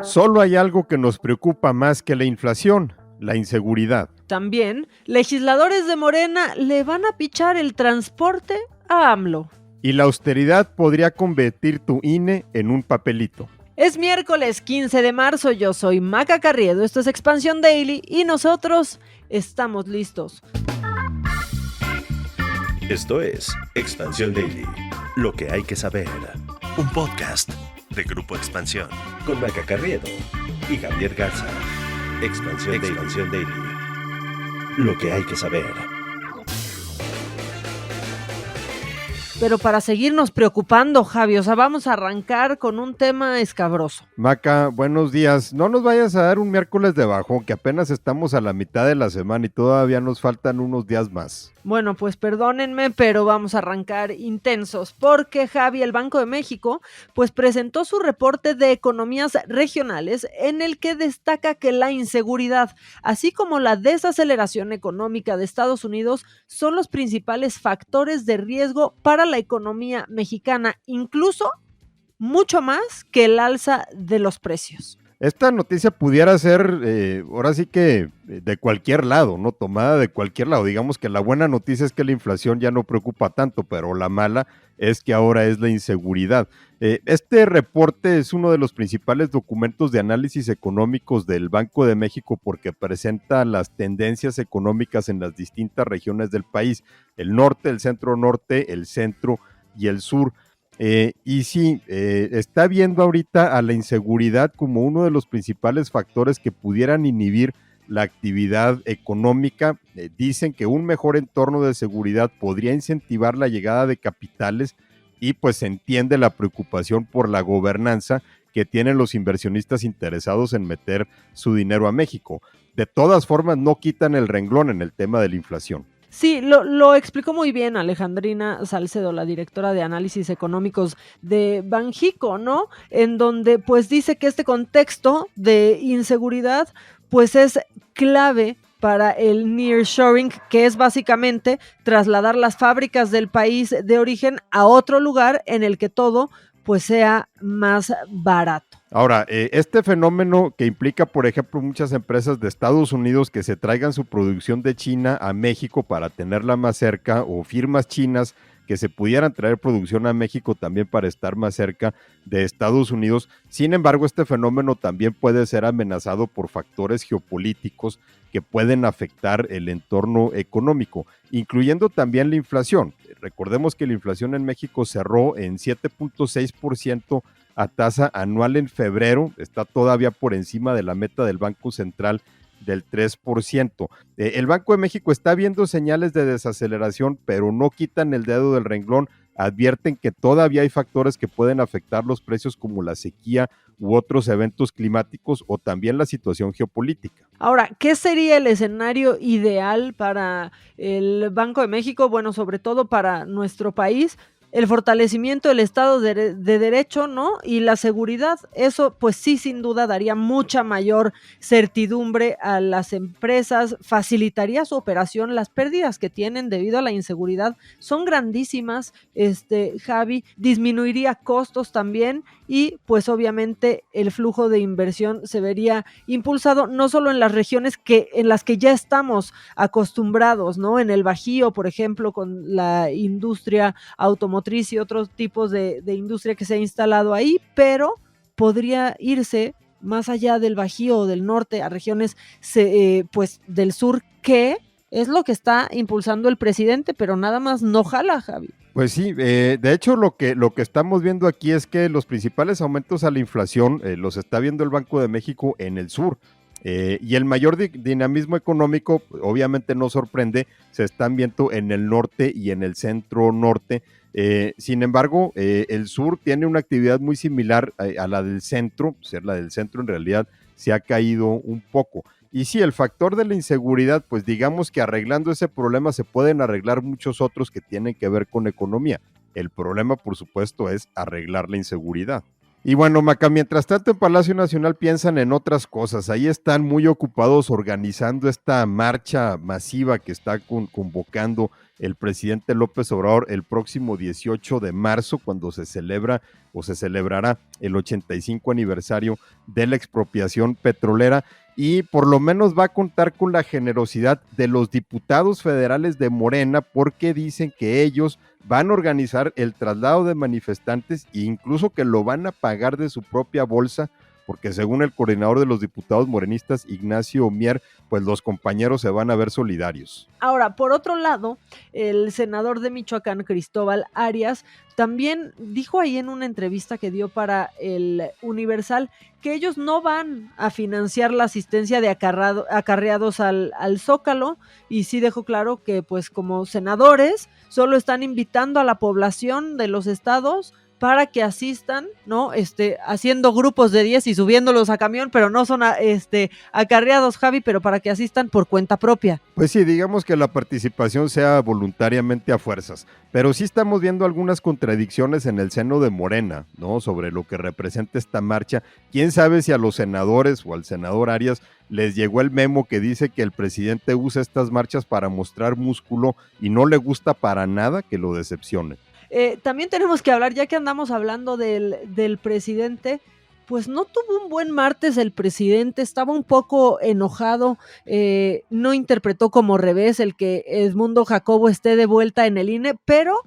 Solo hay algo que nos preocupa más que la inflación, la inseguridad. También, legisladores de Morena le van a pichar el transporte a AMLO. Y la austeridad podría convertir tu INE en un papelito. Es miércoles 15 de marzo, yo soy Maca Carriedo, esto es Expansión Daily y nosotros estamos listos. Esto es Expansión Daily, lo que hay que saber. Un podcast de Grupo Expansión con Maca Carriedo y Javier Garza. Expansión Daily, lo que hay que saber. Pero para seguirnos preocupando, Javi, vamos a arrancar con un tema escabroso. Maca, buenos días. No nos vayas a dar un miércoles de bajón, que apenas estamos a la mitad de la semana y todavía nos faltan unos días más. Bueno, pues perdónenme, pero vamos a arrancar intensos, porque Javi, el Banco de México, pues presentó su reporte de economías regionales en el que destaca que la inseguridad, así como la desaceleración económica de Estados Unidos, son los principales factores de riesgo para la economía mexicana, incluso mucho más que el alza de los precios. Esta noticia pudiera ser, ahora sí que de cualquier lado, ¿no? Tomada de cualquier lado. Digamos que la buena noticia es que la inflación ya no preocupa tanto, pero la mala es que ahora es la inseguridad. Este reporte es uno de los principales documentos de análisis económicos del Banco de México porque presenta las tendencias económicas en las distintas regiones del país, el norte, el centro norte, el centro y el sur. Y sí, está viendo ahorita a la inseguridad como uno de los principales factores que pudieran inhibir la actividad económica. Dicen que un mejor entorno de seguridad podría incentivar la llegada de capitales y pues se entiende la preocupación por la gobernanza que tienen los inversionistas interesados en meter su dinero a México. De todas formas, no quitan el renglón en el tema de la inflación. Sí, lo explicó muy bien Alejandrina Salcedo, la directora de análisis económicos de Banjico, ¿no? En donde pues dice que este contexto de inseguridad pues es clave para el nearshoring, que es básicamente trasladar las fábricas del país de origen a otro lugar en el que todo pues sea más barato. Ahora, este fenómeno que implica, por ejemplo, muchas empresas de Estados Unidos que se traigan su producción de China a México para tenerla más cerca, o firmas chinas que se pudieran traer producción a México también para estar más cerca de Estados Unidos. Sin embargo, este fenómeno también puede ser amenazado por factores geopolíticos que pueden afectar el entorno económico, incluyendo también la inflación. Recordemos que la inflación en México cerró en 7.6% a tasa anual en febrero, está todavía por encima de la meta del Banco Central del 3%. El Banco de México está viendo señales de desaceleración, pero no quitan el dedo del renglón, advierten que todavía hay factores que pueden afectar los precios como la sequía u otros eventos climáticos o también la situación geopolítica. Ahora, ¿qué sería el escenario ideal para el Banco de México? Bueno, sobre todo para nuestro país. El fortalecimiento del Estado de Derecho, ¿no? Y la seguridad, eso pues sí, sin duda daría mucha mayor certidumbre a las empresas, facilitaría su operación. Las pérdidas que tienen debido a la inseguridad son grandísimas, Javi, disminuiría costos también y pues obviamente el flujo de inversión se vería impulsado no solo en las regiones en las que ya estamos acostumbrados, ¿no? En el Bajío, por ejemplo, con la industria automotriz y otros tipos de industria que se ha instalado ahí, pero podría irse más allá del Bajío o del norte a regiones pues del sur, que es lo que está impulsando el presidente, pero nada más no jala, Javi. Pues sí, de hecho lo que estamos viendo aquí es que los principales aumentos a la inflación los está viendo el Banco de México en el sur. Y el mayor dinamismo económico, obviamente no sorprende, se están viendo en el norte y en el centro norte. Sin embargo, el sur tiene una actividad muy similar a la del centro, o sea, la del centro en realidad se ha caído un poco. Y sí, el factor de la inseguridad, pues digamos que arreglando ese problema se pueden arreglar muchos otros que tienen que ver con economía. El problema, por supuesto, es arreglar la inseguridad. Y bueno, Maca, mientras tanto en Palacio Nacional piensan en otras cosas. Ahí están muy ocupados organizando esta marcha masiva que está convocando el presidente López Obrador el próximo 18 de marzo, cuando se celebrará el 85 aniversario de la expropiación petrolera, y por lo menos va a contar con la generosidad de los diputados federales de Morena, porque dicen que ellos van a organizar el traslado de manifestantes e incluso que lo van a pagar de su propia bolsa, porque según el coordinador de los diputados morenistas, Ignacio Mier, pues los compañeros se van a ver solidarios. Ahora, por otro lado, el senador de Michoacán, Cristóbal Arias, también dijo ahí en una entrevista que dio para el Universal que ellos no van a financiar la asistencia de acarreados al Zócalo, y sí dejó claro que pues como senadores solo están invitando a la población de los estados para que asistan, ¿no? Haciendo grupos de 10 y subiéndolos a camión, pero no son acarreados, Javi, pero para que asistan por cuenta propia. Pues sí, digamos que la participación sea voluntariamente a fuerzas, pero sí estamos viendo algunas contradicciones en el seno de Morena, ¿no? Sobre lo que representa esta marcha. ¿Quién sabe si a los senadores o al senador Arias les llegó el memo que dice que el presidente usa estas marchas para mostrar músculo y no le gusta para nada que lo decepcione? También tenemos que hablar, ya que andamos hablando del presidente, pues no tuvo un buen martes el presidente, estaba un poco enojado, no interpretó como revés el que Edmundo Jacobo esté de vuelta en el INE, pero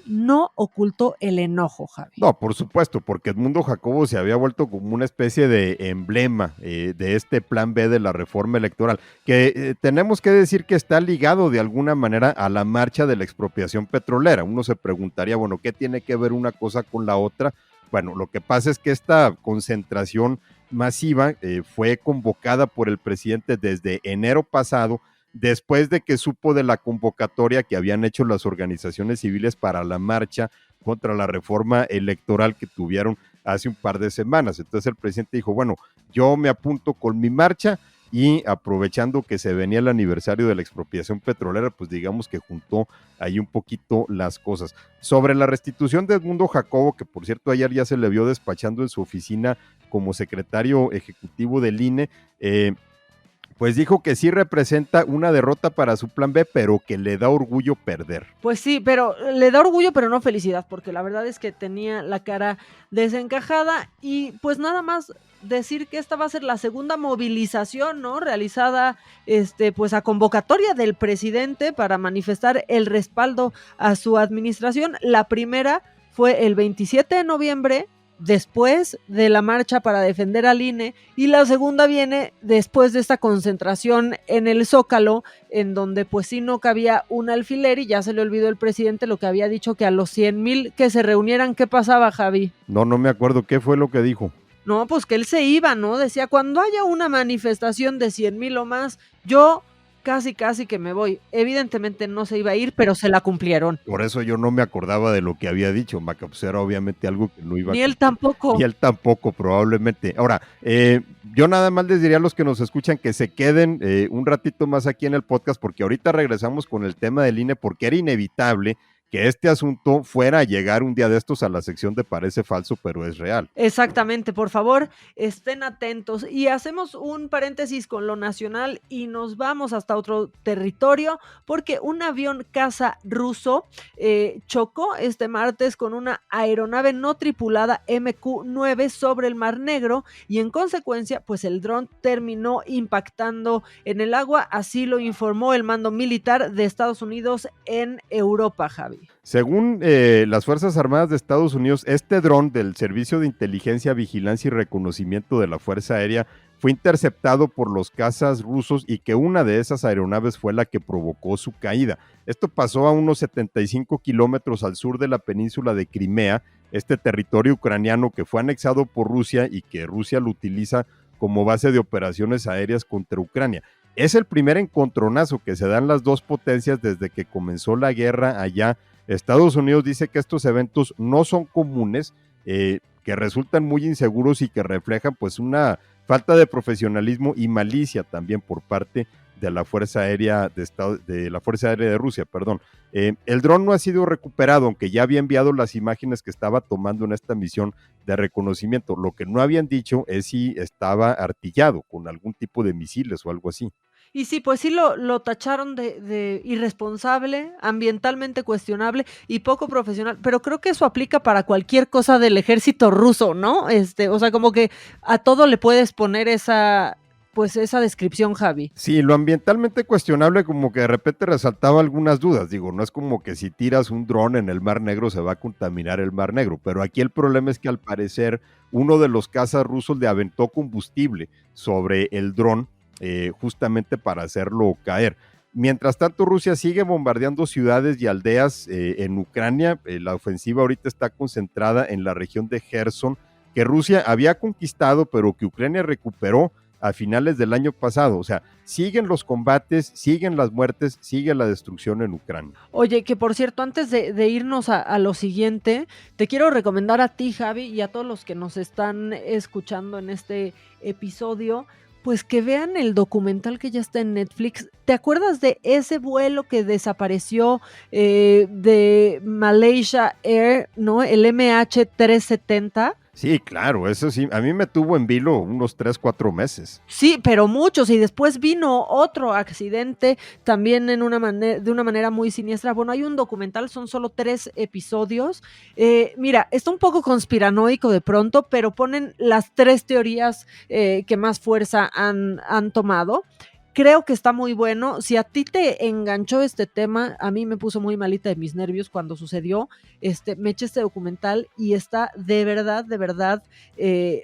no ocultó el enojo, Javi. No, por supuesto, porque Edmundo Jacobo se había vuelto como una especie de emblema de este plan B de la reforma electoral, que tenemos que decir que está ligado de alguna manera a la marcha de la expropiación petrolera. Uno se preguntaría, bueno, ¿qué tiene que ver una cosa con la otra? Bueno, lo que pasa es que esta concentración masiva fue convocada por el presidente desde enero pasado, después de que supo de la convocatoria que habían hecho las organizaciones civiles para la marcha contra la reforma electoral que tuvieron hace un par de semanas. Entonces el presidente dijo, bueno, yo me apunto con mi marcha, y aprovechando que se venía el aniversario de la expropiación petrolera, pues digamos que juntó ahí un poquito las cosas. Sobre la restitución de Edmundo Jacobo, que por cierto ayer ya se le vio despachando en su oficina como secretario ejecutivo del INE, pues dijo que sí representa una derrota para su plan B, pero que le da orgullo perder. Pues sí, pero le da orgullo, pero no felicidad, porque la verdad es que tenía la cara desencajada. Y pues nada más decir que esta va a ser la segunda movilización, ¿no? Realizada pues a convocatoria del presidente para manifestar el respaldo a su administración. La primera fue el 27 de noviembre, después de la marcha para defender al INE, y la segunda viene después de esta concentración en el Zócalo, en donde pues sí no cabía un alfiler, y ya se le olvidó el presidente lo que había dicho, que a los 100,000 que se reunieran, ¿qué pasaba, Javi? No me acuerdo, ¿qué fue lo que dijo? No, pues que él se iba, ¿no? Decía, cuando haya una manifestación de 100,000 o más, yo casi que me voy. Evidentemente no se iba a ir, pero se la cumplieron. Por eso yo no me acordaba de lo que había dicho, Maca, pues era obviamente algo que no iba Ni él tampoco. Ni él tampoco, probablemente. Ahora, yo nada más les diría a los que nos escuchan que se queden un ratito más aquí en el podcast, porque ahorita regresamos con el tema del INE, porque era inevitable que este asunto fuera a llegar un día de estos a la sección de Parece Falso, pero es real. Exactamente, por favor, estén atentos. Y hacemos un paréntesis con lo nacional y nos vamos hasta otro territorio, porque un avión caza ruso chocó este martes con una aeronave no tripulada MQ-9 sobre el Mar Negro, y en consecuencia, pues el dron terminó impactando en el agua. Así lo informó el mando militar de Estados Unidos en Europa, Javi. Según las Fuerzas Armadas de Estados Unidos, este dron del Servicio de Inteligencia, Vigilancia y Reconocimiento de la Fuerza Aérea fue interceptado por los cazas rusos, y que una de esas aeronaves fue la que provocó su caída. Esto pasó a unos 75 kilómetros al sur de la península de Crimea, este territorio ucraniano que fue anexado por Rusia y que Rusia lo utiliza como base de operaciones aéreas contra Ucrania. Es el primer encontronazo que se dan las dos potencias desde que comenzó la guerra allá. Estados Unidos dice que estos eventos no son comunes, que resultan muy inseguros y que reflejan pues una falta de profesionalismo y malicia también por parte de la Fuerza Aérea de Rusia, perdón. El dron no ha sido recuperado, aunque ya había enviado las imágenes que estaba tomando en esta misión de reconocimiento. Lo que no habían dicho es si estaba artillado con algún tipo de misiles o algo así. Y sí, pues sí lo tacharon de irresponsable, ambientalmente cuestionable y poco profesional, pero creo que eso aplica para cualquier cosa del ejército ruso, ¿no? O sea, como que a todo le puedes poner pues esa descripción, Javi. Sí, lo ambientalmente cuestionable como que de repente resaltaba algunas dudas. Digo, no es como que si tiras un dron en el Mar Negro se va a contaminar el Mar Negro, pero aquí el problema es que al parecer uno de los cazas rusos le aventó combustible sobre el dron justamente para hacerlo caer. Mientras tanto, Rusia sigue bombardeando ciudades y aldeas en Ucrania. La ofensiva ahorita está concentrada en la región de Gerson, que Rusia había conquistado, pero que Ucrania recuperó a finales del año pasado. O sea, siguen los combates, siguen las muertes, sigue la destrucción en Ucrania. Oye, que por cierto, antes de irnos a lo siguiente, te quiero recomendar a ti, Javi, y a todos los que nos están escuchando en este episodio, pues que vean el documental que ya está en Netflix. ¿Te acuerdas de ese vuelo que desapareció de Malaysia Air, ¿no? El MH370. Sí, claro, eso sí, a mí me tuvo en vilo unos 3, 4 meses. Sí, pero muchos, y después vino otro accidente también de una manera muy siniestra. Bueno, hay un documental, son solo 3 episodios. Mira, está un poco conspiranoico de pronto, pero ponen las 3 teorías que más fuerza han tomado. Creo que está muy bueno. Si a ti te enganchó este tema, a mí me puso muy malita de mis nervios cuando sucedió. Me eché este documental y está de verdad,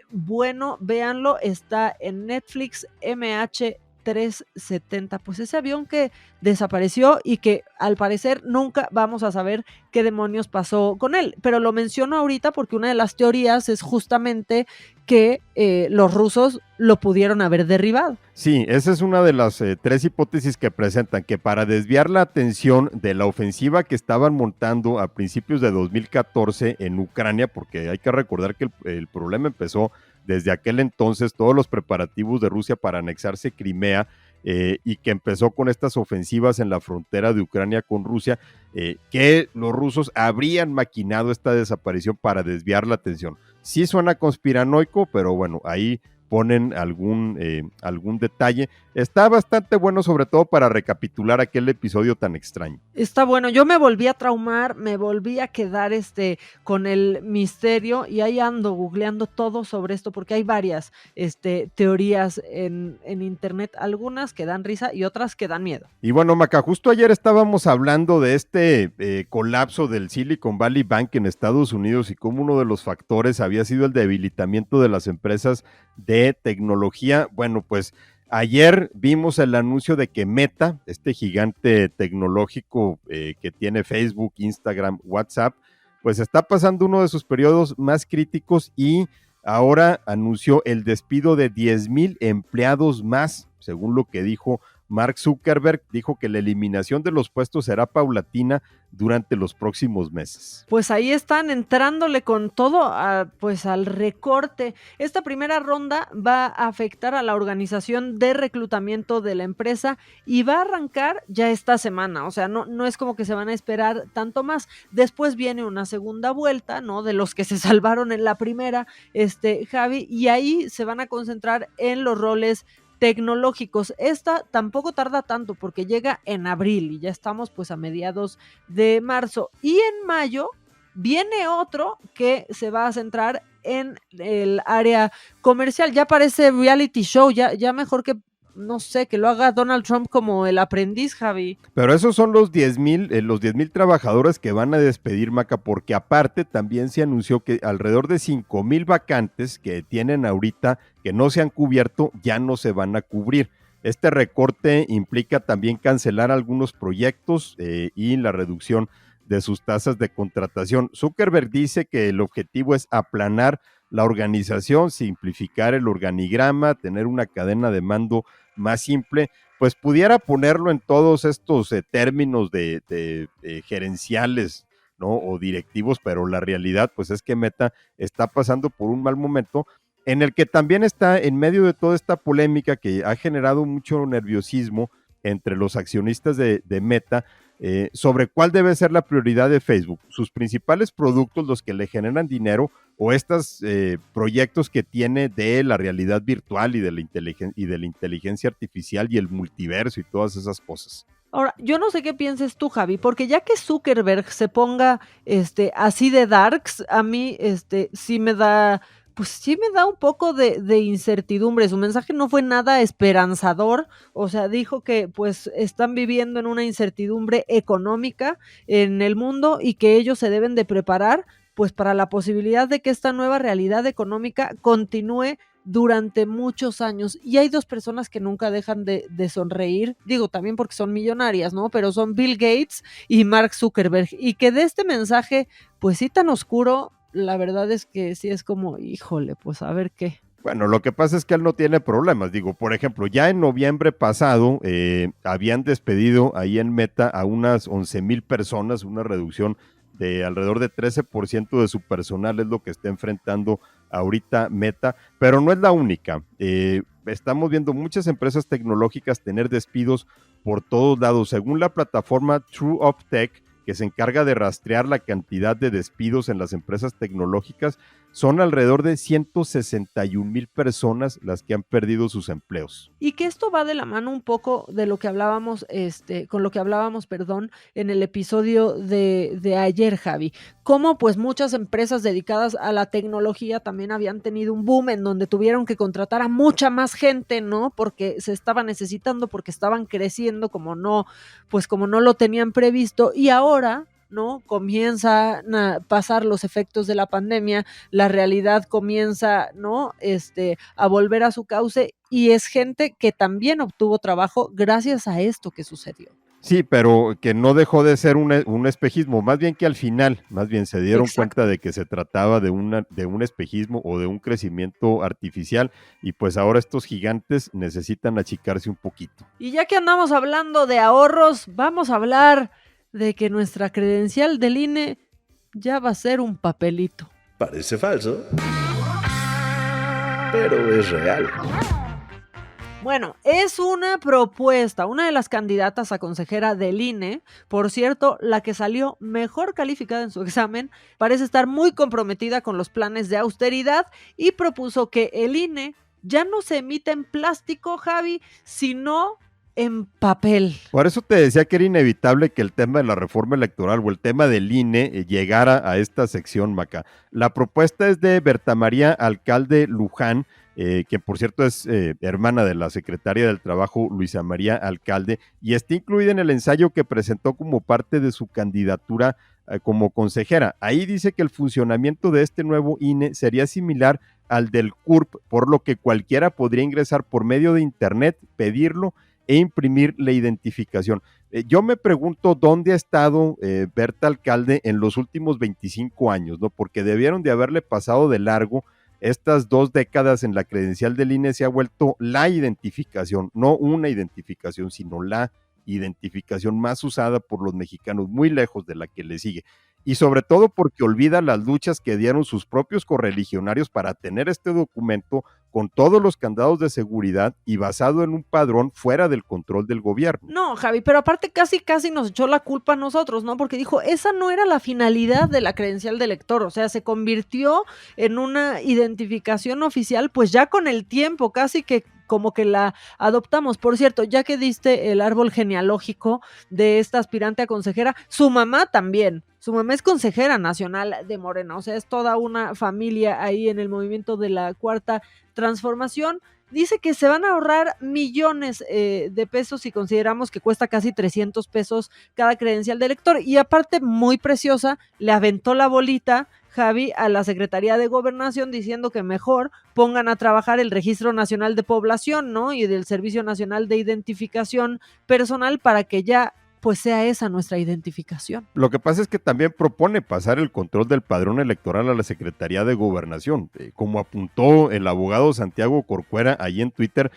bueno. Véanlo, está en Netflix, MH370. Pues ese avión que desapareció y que al parecer nunca vamos a saber qué demonios pasó con él. Pero lo menciono ahorita porque una de las teorías es justamente que los rusos lo pudieron haber derribado. Sí, esa es una de las 3 hipótesis que presentan, que para desviar la atención de la ofensiva que estaban montando a principios de 2014 en Ucrania, porque hay que recordar que el problema empezó desde aquel entonces, todos los preparativos de Rusia para anexarse Crimea, y que empezó con estas ofensivas en la frontera de Ucrania con Rusia, que los rusos habrían maquinado esta desaparición para desviar la atención. Sí suena conspiranoico, pero bueno, ahí ponen algún detalle. Está bastante bueno, sobre todo para recapitular aquel episodio tan extraño. Está bueno, yo me volví a traumar, me volví a quedar con el misterio y ahí ando googleando todo sobre esto porque hay varias teorías en internet, algunas que dan risa y otras que dan miedo. Y bueno, Maca, justo ayer estábamos hablando de este colapso del Silicon Valley Bank en Estados Unidos y cómo uno de los factores había sido el debilitamiento de las empresas de tecnología. Bueno, pues ayer vimos el anuncio de que Meta, este gigante tecnológico que tiene Facebook, Instagram, WhatsApp, pues está pasando uno de sus periodos más críticos y ahora anunció el despido de 10,000 empleados más, según lo que dijo Mark Zuckerberg. Dijo que la eliminación de los puestos será paulatina durante los próximos meses. Pues ahí están entrándole con todo pues al recorte. Esta primera ronda va a afectar a la organización de reclutamiento de la empresa y va a arrancar ya esta semana. O sea, no es como que se van a esperar tanto más. Después viene una segunda vuelta, ¿no? De los que se salvaron en la primera, Javi, y ahí se van a concentrar en los roles tecnológicos. Esta tampoco tarda tanto porque llega en abril y ya estamos pues a mediados de marzo. Y en mayo viene otro que se va a centrar en el área comercial. Ya parece reality show, ya mejor que no sé, que lo haga Donald Trump como el aprendiz, Javi. Pero esos son los 10,000 trabajadores que van a despedir, Maca, porque aparte también se anunció que alrededor de 5,000 vacantes que tienen ahorita que no se han cubierto ya no se van a cubrir. Este recorte implica también cancelar algunos proyectos y la reducción de sus tasas de contratación. Zuckerberg dice que el objetivo es aplanar la organización, simplificar el organigrama, tener una cadena de mando más simple. Pues pudiera ponerlo en todos estos términos de gerenciales, ¿no? O directivos, pero la realidad pues es que Meta está pasando por un mal momento en el que también está en medio de toda esta polémica que ha generado mucho nerviosismo entre los accionistas de Meta sobre cuál debe ser la prioridad de Facebook, sus principales productos, los que le generan dinero, o estos proyectos que tiene de la realidad virtual y de la inteligencia artificial y el multiverso y todas esas cosas. Ahora, yo no sé qué pienses tú, Javi, porque ya que Zuckerberg se ponga así de darks, a mí sí me da, pues sí me da un poco de incertidumbre. Su mensaje no fue nada esperanzador, o sea, dijo que pues están viviendo en una incertidumbre económica en el mundo y que ellos se deben de preparar pues para la posibilidad de que esta nueva realidad económica continúe durante muchos años. Y hay dos personas que nunca dejan de sonreír, digo también porque son millonarias, ¿no? Pero son Bill Gates y Mark Zuckerberg, y que de este mensaje, pues sí tan oscuro, la verdad es que sí es como, híjole, pues a ver qué. Bueno, lo que pasa es que él no tiene problemas. Digo, por ejemplo, ya en noviembre pasado habían despedido ahí en Meta a unas 11,000 personas, una reducción de alrededor de 13% de su personal es lo que está enfrentando ahorita Meta, pero no es la única. Estamos viendo muchas empresas tecnológicas tener despidos por todos lados. Según la plataforma True Up Tech, que se encarga de rastrear la cantidad de despidos en las empresas tecnológicas, son alrededor de 161,000 personas las que han perdido sus empleos. Y que esto va de la mano un poco de lo que hablábamos, con lo que hablábamos, perdón, en el episodio de ayer, Javi. Cómo pues muchas empresas dedicadas a la tecnología también habían tenido un boom en donde tuvieron que contratar a mucha más gente, ¿no? Porque se estaba necesitando, porque estaban creciendo como no lo tenían previsto, y ahora, ¿no? Comienzan a pasar los efectos de la pandemia, la realidad comienza, ¿no? A volver a su cauce, y es gente que también obtuvo trabajo gracias a esto que sucedió. Sí, pero que no dejó de ser un espejismo, más bien que al final, más bien se dieron cuenta de que se trataba de un espejismo o de un crecimiento artificial, y pues ahora estos gigantes necesitan achicarse un poquito. Y ya que andamos hablando de ahorros, vamos a hablar de que nuestra credencial del INE ya va a ser un papelito. Parece falso, pero es real. Bueno, es una propuesta, una de las candidatas a consejera del INE, por cierto, la que salió mejor calificada en su examen, parece estar muy comprometida con los planes de austeridad y propuso que el INE ya no se emita en plástico, Javi, sino en papel. Por eso te decía que era inevitable que el tema de la reforma electoral o el tema del INE llegara a esta sección, Maca. La propuesta es de Berta María Alcalde Luján, que por cierto es hermana de la secretaria del Trabajo, Luisa María Alcalde, y está incluida en el ensayo que presentó como parte de su candidatura como consejera. Ahí dice que el funcionamiento de este nuevo INE sería similar al del CURP, por lo que cualquiera podría ingresar por medio de internet, pedirlo e imprimir la identificación. Yo me pregunto dónde ha estado Berta Alcalde en los últimos 25 años, ¿no? Porque debieron de haberle pasado de largo. Estas 2 décadas en la credencial del INE se ha vuelto la identificación, no una identificación, sino la identificación más usada por los mexicanos, muy lejos de la que le sigue. Y sobre todo porque olvida las luchas que dieron sus propios correligionarios para tener este documento con todos los candados de seguridad y basado en un padrón fuera del control del gobierno. No, Javi, pero aparte casi nos echó la culpa a nosotros, ¿no? Porque dijo, esa no era la finalidad de la credencial de elector, o sea, se convirtió en una identificación oficial, pues ya con el tiempo, casi que como que la adoptamos. Por cierto, ya que diste el árbol genealógico de esta aspirante a consejera, su mamá también. Su mamá es consejera nacional de Morena, o sea, es toda una familia ahí en el movimiento de la Cuarta Transformación. Dice que se van a ahorrar millones de pesos si consideramos que cuesta casi 300 pesos cada credencial de elector. Y aparte, muy preciosa, le aventó la bolita, Javi, a la Secretaría de Gobernación diciendo que mejor pongan a trabajar el Registro Nacional de Población, ¿no? Y del Servicio Nacional de Identificación Personal para que ya pues sea esa nuestra identificación. Lo que pasa es que también propone pasar el control del padrón electoral a la Secretaría de Gobernación. Como apuntó el abogado Santiago Corcuera ahí en Twitter,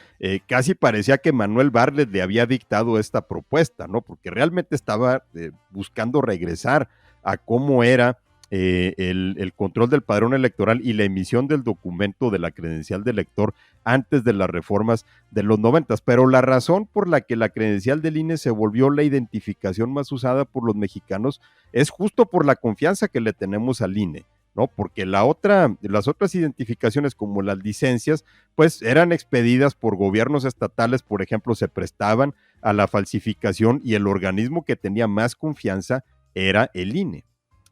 casi parecía que Manuel Bartlett le había dictado esta propuesta, ¿no? Porque realmente estaba buscando regresar a cómo era el control del padrón electoral y la emisión del documento de la credencial de elector antes de las reformas de los 90, pero la razón por la que la credencial del INE se volvió la identificación más usada por los mexicanos es justo por la confianza que le tenemos al INE, ¿no? Porque las otras identificaciones como las licencias, pues eran expedidas por gobiernos estatales, por ejemplo, se prestaban a la falsificación y el organismo que tenía más confianza era el INE.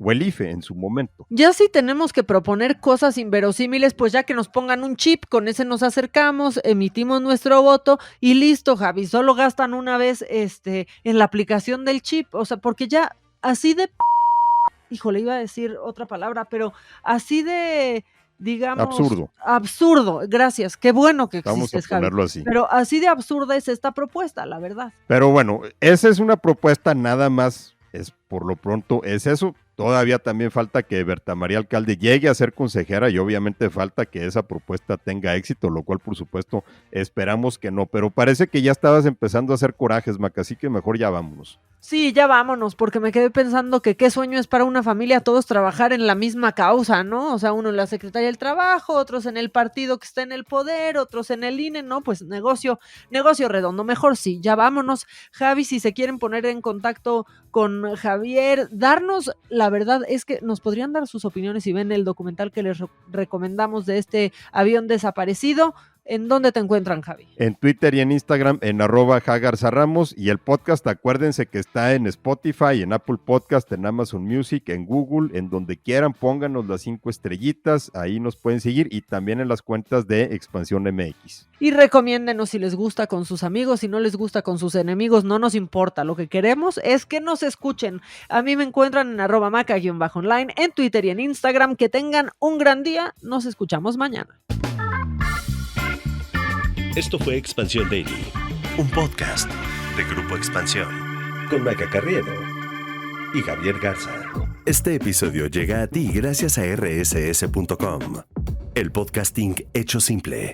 O el IFE en su momento. Ya si tenemos que proponer cosas inverosímiles, pues ya que nos pongan un chip, con ese nos acercamos, emitimos nuestro voto y listo, Javi, solo gastan una vez en la aplicación del chip, o sea, porque ya así de... Híjole, iba a decir otra palabra, pero así de... digamos... Absurdo, gracias, qué bueno que existes, Javi. Vamos a ponerlo así. Pero así de absurda es esta propuesta, la verdad. Pero bueno, esa es una propuesta nada más, por lo pronto es eso. Todavía también falta que Berta María Alcalde llegue a ser consejera y obviamente falta que esa propuesta tenga éxito, lo cual por supuesto esperamos que no, pero parece que ya estabas empezando a hacer corajes, Maca, así que mejor ya vámonos. Sí, ya vámonos, porque me quedé pensando que qué sueño es para una familia todos trabajar en la misma causa, ¿no? O sea, uno en la Secretaría del Trabajo, otros en el partido que está en el poder, otros en el INE, ¿no? Pues negocio redondo, mejor sí, ya vámonos. Javi, si se quieren poner en contacto con Javier, darnos, la verdad es que nos podrían dar sus opiniones si ven el documental que les recomendamos de este avión desaparecido. ¿En dónde te encuentran, Javi? En Twitter y en Instagram, en @JaGarzaRamos, y el podcast, acuérdense que está en Spotify, en Apple Podcast, en Amazon Music, en Google, en donde quieran, pónganos las 5 estrellitas, ahí nos pueden seguir, y también en las cuentas de Expansión MX. Y recomiéndenos si les gusta con sus amigos, si no les gusta con sus enemigos, no nos importa, lo que queremos es que nos escuchen. A mí me encuentran en @maca_online, en Twitter y en Instagram. Que tengan un gran día, nos escuchamos mañana. Esto fue Expansión Daily, un podcast de Grupo Expansión, con Maca Carriedo y Javier Garza. Este episodio llega a ti gracias a rss.com, el podcasting hecho simple.